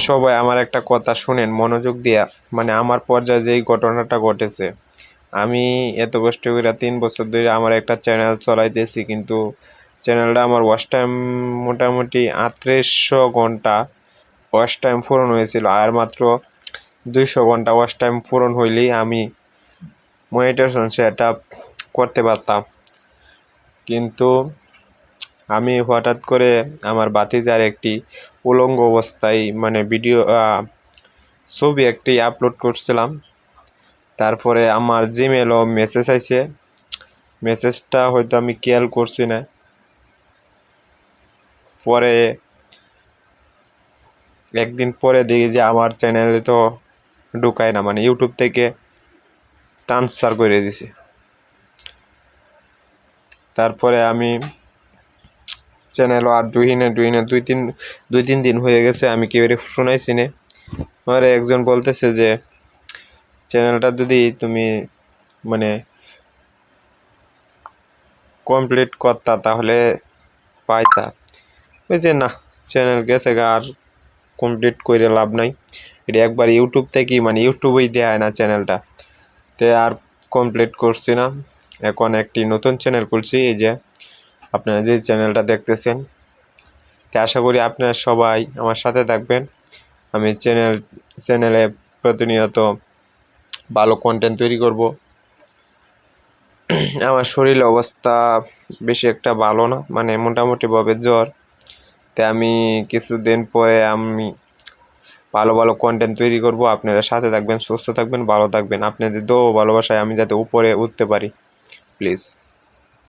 সবাই আমার একটা কথা শুনেন মনোযোগ দিয়া, মানে আমার পর্যায়ে যেই ঘটনাটা ঘটেছে। আমি এত কষ্ট করে 3 বছর ধরে আমার একটা চ্যানেল চলাইতেছি, কিন্তু চ্যানেলটা আমার ওয়াচ টাইম মোটামুটি 3800 ঘন্টা ওয়াচ টাইম পূরণ হয়েছিল। আর মাত্র 200 ঘন্টা ওয়াচ টাইম পূরণ হইলেই আমি মনিটাইজেশন সেট আপ করতে পারতাম। কিন্তু আমি হঠাৎ করে আমার ভাতিজার একটি উলঙ্গ অবস্থায় মানে ভিডিও ছবি একটি আপলোড করছিলাম। তারপরে আমার জিমেলও মেসেজ আইছে, মেসেজটা হয়তো আমি খেয়াল করছি না। পরে একদিন পরে দেখি যে আমার চ্যানেলে তো ঢুকায় না, মানে ইউটিউব থেকে ট্রান্সফার করে দিছে। তারপরে আমি চ্যানেলও আর দুই তিন দিন হয়ে গেছে, আমি কেউ শোনাইছি না। আমার একজন বলতেছে যে চ্যানেলটা যদি তুমি মানে কমপ্লিট করতা তাহলে পাইতা। ওই যে না, চ্যানেল গেছে গা, আর কমপ্লিট করে লাভ নাই। এটা একবার ইউটিউব থেকেই মানে ইউটিউবেই দেয় না চ্যানেলটা, তে আর কমপ্লিট করছি না। এখন একটি নতুন চ্যানেল খুলছি, এই যে আপনারা যে চ্যানেলটা দেখতেছেন। তে আশা করি আপনারা সবাই আমার সাথে থাকবেন। আমি চ্যানেলে প্রতিনিয়ত ভালো কন্টেন্ট তৈরি করব। আমার শরীরের অবস্থা বেশি একটা ভালো না, মানে মোটামুটিভাবে জ্বর। তাই আমি কিছুদিন পরে আমি ভালো ভালো কন্টেন্ট তৈরি করব। আপনারা সাথে থাকবেন, সুস্থ থাকবেন, ভালো থাকবেন। আপনাদের দোয়া ভালোবাসায় আমি যাতে উপরে উঠতে পারি, প্লিজ।